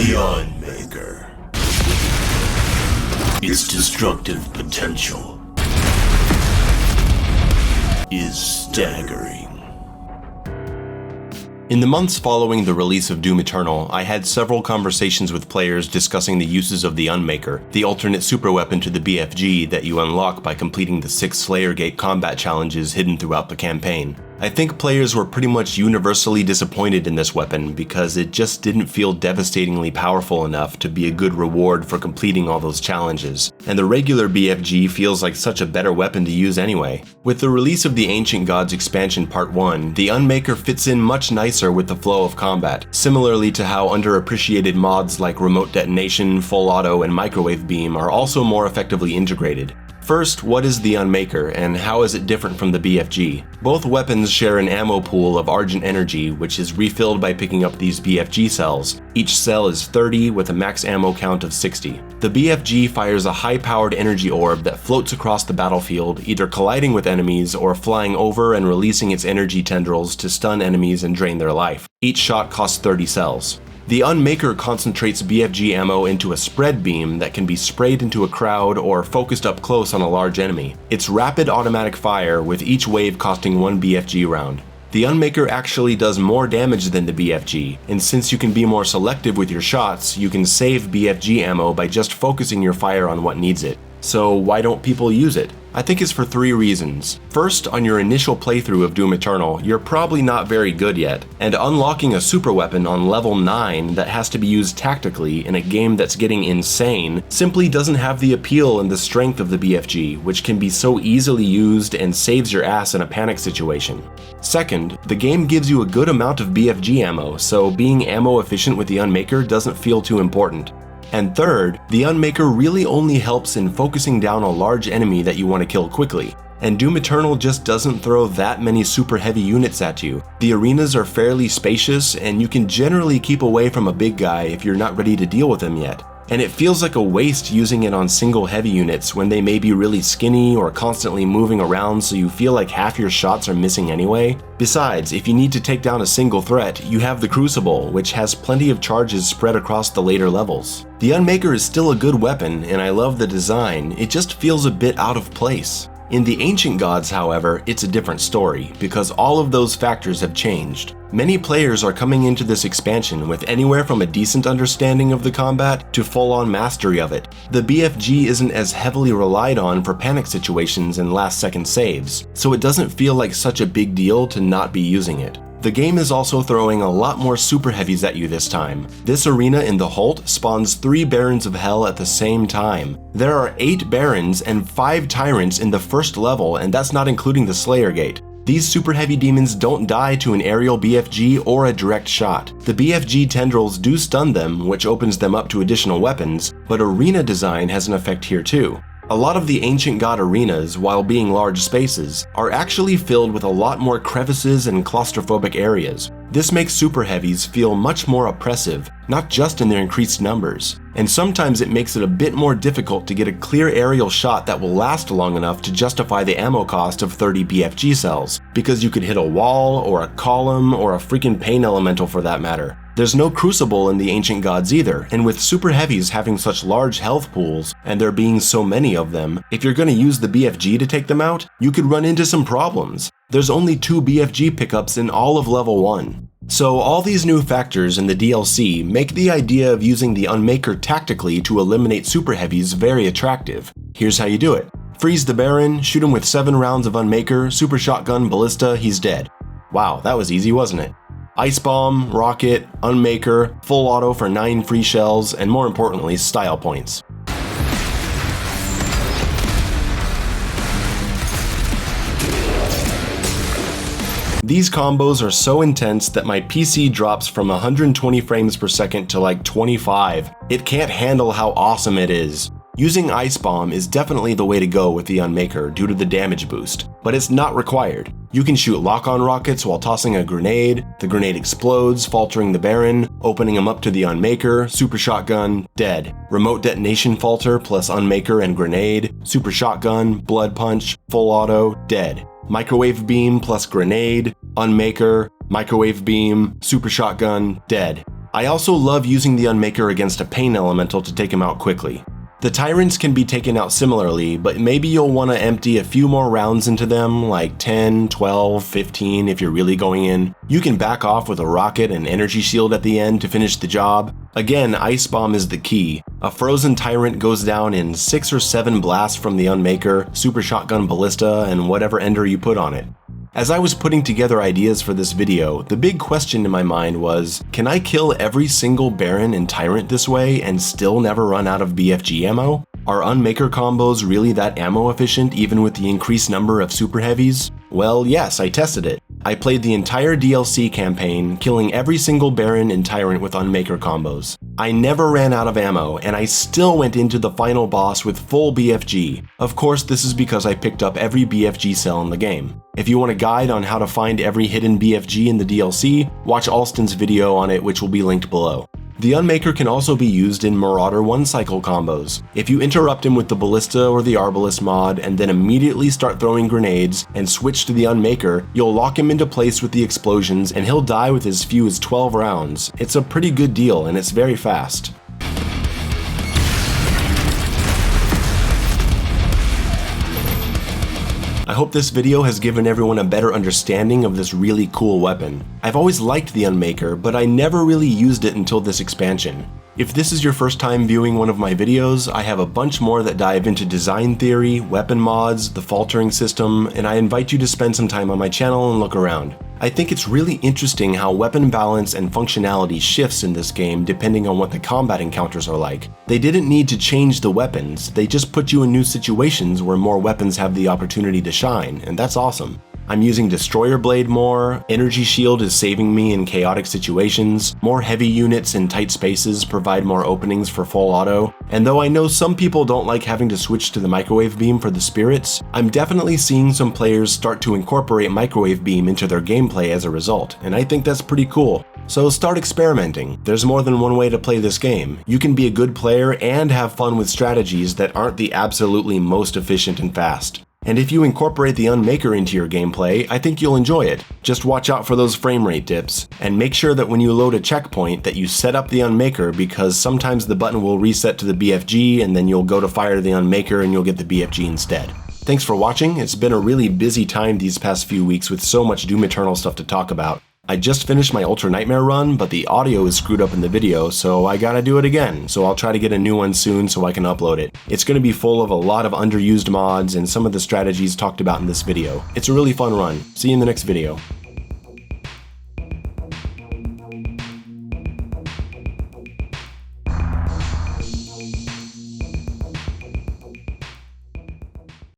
The Unmaykr. Its destructive potential is staggering. In the months following the release of Doom Eternal, I had several conversations with players discussing the uses of the Unmaykr, the alternate superweapon to the BFG that you unlock by completing the 6 Slayer Gate combat challenges hidden throughout the campaign. I think players were pretty much universally disappointed in this weapon because it just didn't feel devastatingly powerful enough to be a good reward for completing all those challenges, and the regular BFG feels like such a better weapon to use anyway. With the release of the Ancient Gods expansion Part 1, the Unmaykr fits in much nicer with the flow of combat, similarly to how underappreciated mods like Remote Detonation, Full Auto, and Microwave Beam are also more effectively integrated. First, what is the Unmaykr, and how is it different from the BFG? Both weapons share an ammo pool of Argent Energy, which is refilled by picking up these BFG cells. Each cell is 30 with a max ammo count of 60. The BFG fires a high-powered energy orb that floats across the battlefield, either colliding with enemies or flying over and releasing its energy tendrils to stun enemies and drain their life. Each shot costs 30 cells. The Unmaykr concentrates BFG ammo into a spread beam that can be sprayed into a crowd or focused up close on a large enemy. It's rapid automatic fire, with each wave costing 1 BFG round. The Unmaykr actually does more damage than the BFG, and since you can be more selective with your shots, you can save BFG ammo by just focusing your fire on what needs it. So why don't people use it? I think it's for 3 reasons. First, on your initial playthrough of Doom Eternal, you're probably not very good yet, and unlocking a super weapon on level 9 that has to be used tactically in a game that's getting insane simply doesn't have the appeal and the strength of the BFG, which can be so easily used and saves your ass in a panic situation. Second, the game gives you a good amount of BFG ammo, so being ammo efficient with the Unmaykr doesn't feel too important. And third, the Unmaykr really only helps in focusing down a large enemy that you want to kill quickly. And Doom Eternal just doesn't throw that many super heavy units at you. The arenas are fairly spacious, and you can generally keep away from a big guy if you're not ready to deal with him yet. And it feels like a waste using it on single heavy units when they may be really skinny or constantly moving around so you feel like half your shots are missing anyway. Besides, if you need to take down a single threat, you have the Crucible, which has plenty of charges spread across the later levels. The Unmaykr is still a good weapon, and I love the design, it just feels a bit out of place. In the Ancient Gods, however, it's a different story, because all of those factors have changed. Many players are coming into this expansion with anywhere from a decent understanding of the combat to full-on mastery of it. The BFG isn't as heavily relied on for panic situations and last-second saves, so it doesn't feel like such a big deal to not be using it. The game is also throwing a lot more super heavies at you this time. This arena in the Holt spawns 3 Barons of Hell at the same time. There are 8 Barons and 5 Tyrants in the first level, and that's not including the Slayer Gate. These super heavy demons don't die to an aerial BFG or a direct shot. The BFG tendrils do stun them, which opens them up to additional weapons, but arena design has an effect here too. A lot of the Ancient God arenas, while being large spaces, are actually filled with a lot more crevices and claustrophobic areas. This makes super heavies feel much more oppressive, not just in their increased numbers. And sometimes it makes it a bit more difficult to get a clear aerial shot that will last long enough to justify the ammo cost of 30 BFG cells, because you could hit a wall, or a column, or a freaking pain elemental for that matter. There's no Crucible in the Ancient Gods either, and with super heavies having such large health pools, and there being so many of them, if you're going to use the BFG to take them out, you could run into some problems. There's only 2 BFG pickups in all of level 1. So all these new factors in the DLC make the idea of using the Unmaykr tactically to eliminate super heavies very attractive. Here's how you do it. Freeze the Baron, shoot him with 7 rounds of Unmaykr, super shotgun, ballista, he's dead. Wow, that was easy, wasn't it? Ice Bomb, Rocket, Unmaykr, Full Auto for 9 free shells, and more importantly, style points. These combos are so intense that my PC drops from 120 frames per second to like 25. It can't handle how awesome it is. Using Ice Bomb is definitely the way to go with the Unmaykr due to the damage boost, but it's not required. You can shoot lock-on rockets while tossing a grenade, the grenade explodes, faltering the Baron, opening him up to the Unmaykr, super shotgun, dead. Remote detonation falter plus Unmaykr and grenade, super shotgun, blood punch, full auto, dead. Microwave beam plus grenade, Unmaykr, microwave beam, super shotgun, dead. I also love using the Unmaykr against a Pain Elemental to take him out quickly. The Tyrants can be taken out similarly, but maybe you'll want to empty a few more rounds into them, like 10, 12, 15 if you're really going in. You can back off with a rocket and energy shield at the end to finish the job. Again, Ice Bomb is the key. A frozen Tyrant goes down in 6 or 7 blasts from the Unmaykr, Super Shotgun Ballista, and whatever ender you put on it. As I was putting together ideas for this video, the big question in my mind was, can I kill every single Baron and Tyrant this way and still never run out of BFG ammo? Are Unmaykr combos really that ammo efficient even with the increased number of super heavies? Well, yes, I tested it. I played the entire DLC campaign, killing every single Baron and Tyrant with Unmaykr combos. I never ran out of ammo, and I still went into the final boss with full BFG. Of course, this is because I picked up every BFG cell in the game. If you want a guide on how to find every hidden BFG in the DLC, watch Alston's video on it, which will be linked below. The Unmaykr can also be used in Marauder one-cycle combos. If you interrupt him with the Ballista or the Arbalest mod and then immediately start throwing grenades and switch to the Unmaykr, you'll lock him into place with the explosions and he'll die with as few as 12 rounds. It's a pretty good deal and it's very fast. I hope this video has given everyone a better understanding of this really cool weapon. I've always liked the Unmaykr, but I never really used it until this expansion. If this is your first time viewing one of my videos, I have a bunch more that dive into design theory, weapon mods, the faltering system, and I invite you to spend some time on my channel and look around. I think it's really interesting how weapon balance and functionality shifts in this game depending on what the combat encounters are like. They didn't need to change the weapons, they just put you in new situations where more weapons have the opportunity to shine, and that's awesome. I'm using Destroyer Blade more, Energy Shield is saving me in chaotic situations, more heavy units in tight spaces provide more openings for full auto, and though I know some people don't like having to switch to the Microwave Beam for the spirits, I'm definitely seeing some players start to incorporate Microwave Beam into their gameplay as a result, and I think that's pretty cool. So start experimenting. There's more than one way to play this game. You can be a good player and have fun with strategies that aren't the absolutely most efficient and fast. And if you incorporate the Unmaykr into your gameplay, I think you'll enjoy it. Just watch out for those frame rate dips, and make sure that when you load a checkpoint that you set up the Unmaykr, because sometimes the button will reset to the BFG and then you'll go to fire the Unmaykr and you'll get the BFG instead. Thanks for watching. It's been a really busy time these past few weeks with so much Doom Eternal stuff to talk about. I just finished my Ultra Nightmare run, but the audio is screwed up in the video, so I gotta do it again, so I'll try to get a new one soon so I can upload it. It's gonna be full of a lot of underused mods and some of the strategies talked about in this video. It's a really fun run. See you in the next video.